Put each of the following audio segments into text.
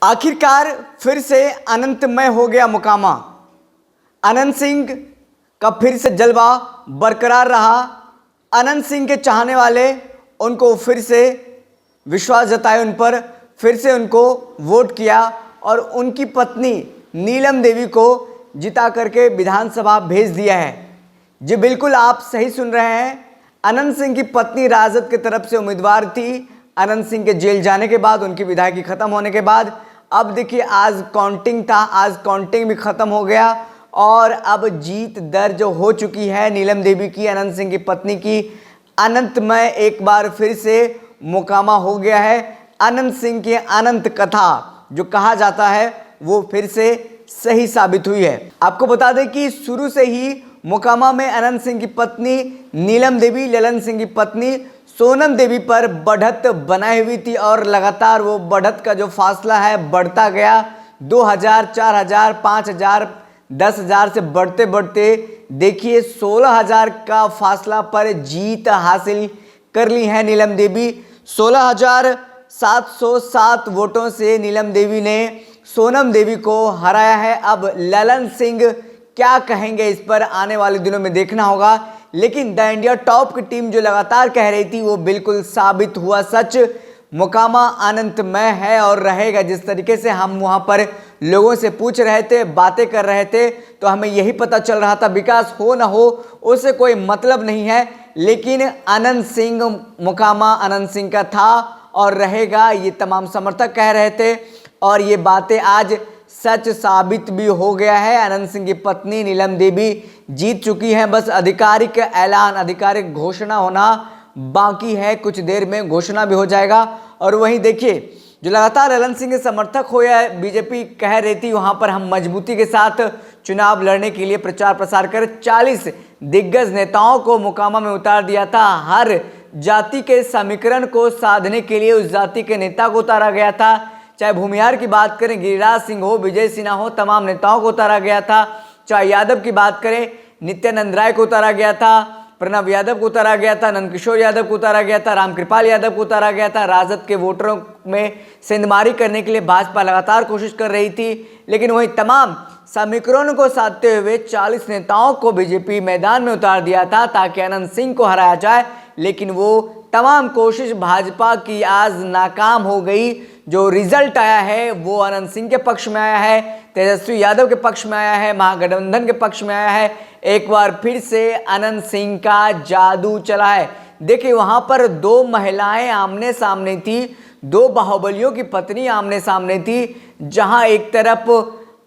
आखिरकार फिर से अनंतमय हो गया मुकामा। अनंत सिंह का फिर से जलवा बरकरार रहा। अनंत सिंह के चाहने वाले उनको फिर से विश्वास जताए, उन पर फिर से उनको वोट किया और उनकी पत्नी नीलम देवी को जिता करके विधानसभा भेज दिया है। जी बिल्कुल, आप सही सुन रहे हैं। अनंत सिंह की पत्नी राजद की तरफ से उम्मीदवार थी। अनंत सिंह के जेल जाने के बाद, उनकी विधायकी खत्म होने के बाद, अब देखिए आज काउंटिंग था, आज काउंटिंग भी खत्म हो गया और अब जीत दर्ज हो चुकी है नीलम देवी की, अनंत सिंह की पत्नी की। अनंतमय एक बार फिर से मुकामा हो गया है। अनंत सिंह की अनंत कथा जो कहा जाता है वो फिर से सही साबित हुई है। आपको बता दें कि शुरू से ही मोकामा में अनंत सिंह की पत्नी नीलम देवी ललन सिंह की पत्नी सोनम देवी पर बढ़त बनाई हुई थी और लगातार वो बढ़त का जो फासला है बढ़ता गया। 2000, 4000, 5000, 10,000 से बढ़ते बढ़ते देखिए 16,000 का फासला पर जीत हासिल कर ली है नीलम देवी। 16,707 वोटों से नीलम देवी ने सोनम देवी को हराया है। अब ललन सिंह क्या कहेंगे इस पर आने वाले दिनों में देखना होगा, लेकिन द इंडिया टॉप की टीम जो लगातार कह रही थी वो बिल्कुल साबित हुआ सच। मुकामा अनंतमय है और रहेगा। जिस तरीके से हम वहां पर लोगों से पूछ रहे थे, बातें कर रहे थे, तो हमें यही पता चल रहा था विकास हो ना हो उससे कोई मतलब नहीं है, लेकिन अनंत सिंह मुकामा अनंत सिंह का था और रहेगा, ये तमाम समर्थक कह रहे थे और ये बातें आज सच साबित भी हो गया है। अनंत सिंह की पत्नी नीलम देवी जीत चुकी हैं। बस आधिकारिक ऐलान, आधिकारिक घोषणा होना बाकी है। कुछ देर में घोषणा भी हो जाएगा। और वहीं देखिए जो लगातार ललन सिंह के समर्थक हो या बीजेपी कह रही थी वहां पर हम मजबूती के साथ चुनाव लड़ने के लिए प्रचार प्रसार कर 40 दिग्गज नेताओं को मोकामा में उतार दिया था। हर जाति के समीकरण को साधने के लिए उस जाति के नेता को उतारा गया था। चाहे भूमिहार की बात करें, गिरिराज सिंह हो, विजय सिन्हा हो, तमाम नेताओं को उतारा गया था। चाहे यादव की बात करें, नित्यानंद राय को उतारा गया था, प्रणव यादव को उतारा गया था, नंदकिशोर यादव को उतारा गया था, रामकृपाल यादव को उतारा गया था। राजद के वोटरों में सेंधमारी करने के लिए भाजपा लगातार कोशिश कर रही थी, लेकिन वहीं तमाम समीकरणों को साधते हुए 40 नेताओं को बीजेपी मैदान में उतार दिया था ताकि अनंत सिंह को हराया जाए, लेकिन वो तमाम कोशिश भाजपा की आज नाकाम हो गई। जो रिजल्ट आया है वो अनंत सिंह के पक्ष में आया है, तेजस्वी यादव के पक्ष में आया है, महागठबंधन के पक्ष में आया है। एक बार फिर से अनंत सिंह का जादू चला है। देखिए वहां पर दो महिलाएं आमने सामने थी, दो बाहुबलियों की पत्नी आमने सामने थी। जहां एक तरफ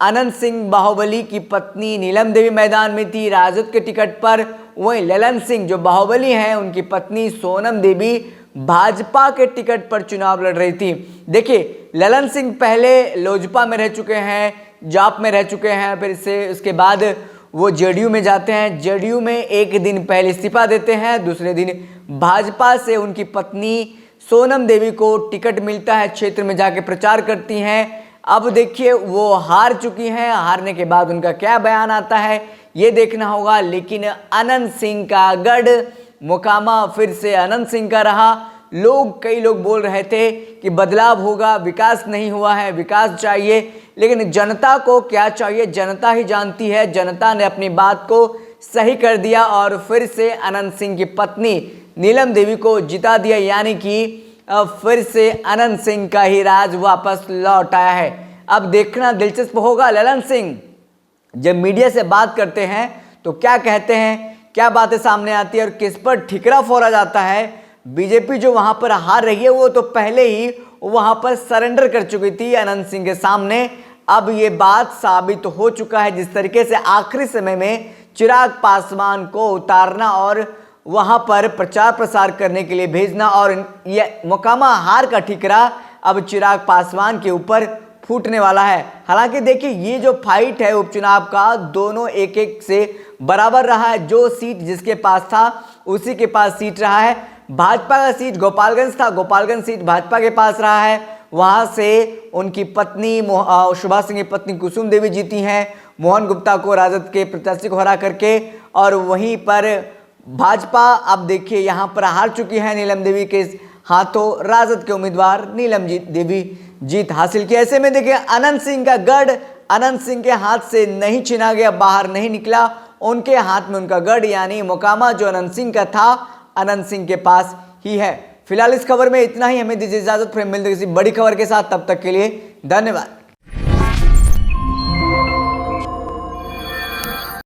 अनंत सिंह बाहुबली की पत्नी नीलम देवी मैदान में थी राजद के टिकट पर, वहीं ललन सिंह जो बाहुबली हैं उनकी पत्नी सोनम देवी भाजपा के टिकट पर चुनाव लड़ रही थी। देखिए ललन सिंह पहले लोजपा में रह चुके हैं, जाप में रह चुके हैं, फिर से उसके बाद वो जेडीयू में जाते हैं। जेडीयू में एक दिन पहले इस्तीफा देते हैं, दूसरे दिन भाजपा से उनकी पत्नी सोनम देवी को टिकट मिलता है, क्षेत्र में जाके प्रचार करती हैं। अब देखिए वो हार चुकी हैं, हारने के बाद उनका क्या बयान आता है ये देखना होगा। लेकिन अनंत सिंह का गढ़ मोकामा फिर से अनंत सिंह का रहा। कई लोग बोल रहे थे कि बदलाव होगा, विकास नहीं हुआ है, विकास चाहिए, लेकिन जनता को क्या चाहिए जनता ही जानती है। जनता ने अपनी बात को सही कर दिया और फिर से अनंत सिंह की पत्नी नीलम देवी को जिता दिया, यानी कि अब फिर से अनंत सिंह का ही राज वापस लौट आया है। अब देखना दिलचस्प होगा ललन सिंह जब मीडिया से बात करते हैं तो क्या कहते हैं, क्या बातें सामने आती है और किस पर ठिकरा फोड़ा जाता है। बीजेपी जो वहां पर हार रही है वो तो पहले ही वहां पर सरेंडर कर चुकी थी अनंत सिंह के सामने। अब ये बात साबित हो चुका है जिस तरीके से आखिरी समय में चिराग पासवान को उतारना और वहां पर प्रचार प्रसार करने के लिए भेजना और यह मोकामा हार का ठिकरा अब चिराग पासवान के ऊपर फूटने वाला है। हालांकि देखिए ये जो फाइट है उपचुनाव का, दोनों एक एक से बराबर रहा है। जो सीट जिसके पास था उसी के पास सीट रहा है। भाजपा का सीट गोपालगंज था, गोपालगंज सीट भाजपा के पास रहा है। वहां से उनकी पत्नी सुभाष सिंह की पत्नी कुसुम देवी जीती हैं मोहन गुप्ता को राजद के प्रत्याशी को हरा करके। और वहीं पर भाजपा अब देखिए यहाँ पर हार चुकी है नीलम देवी के हाथों राजद के उम्मीदवार नीलम देवी जीत हासिल की। ऐसे में देखिए अनंत सिंह का गढ़ अनंत सिंह के हाथ से नहीं छिना गया, बाहर नहीं निकला, उनके हाथ में उनका गढ़ यानी मोकामा जो अनंत सिंह का था अनंत सिंह के पास ही है। फिलहाल इस खबर में इतना ही, हमें दीजिए इजाजत, फिर मिलते किसी बड़ी खबर के साथ, तब तक के लिए धन्यवाद।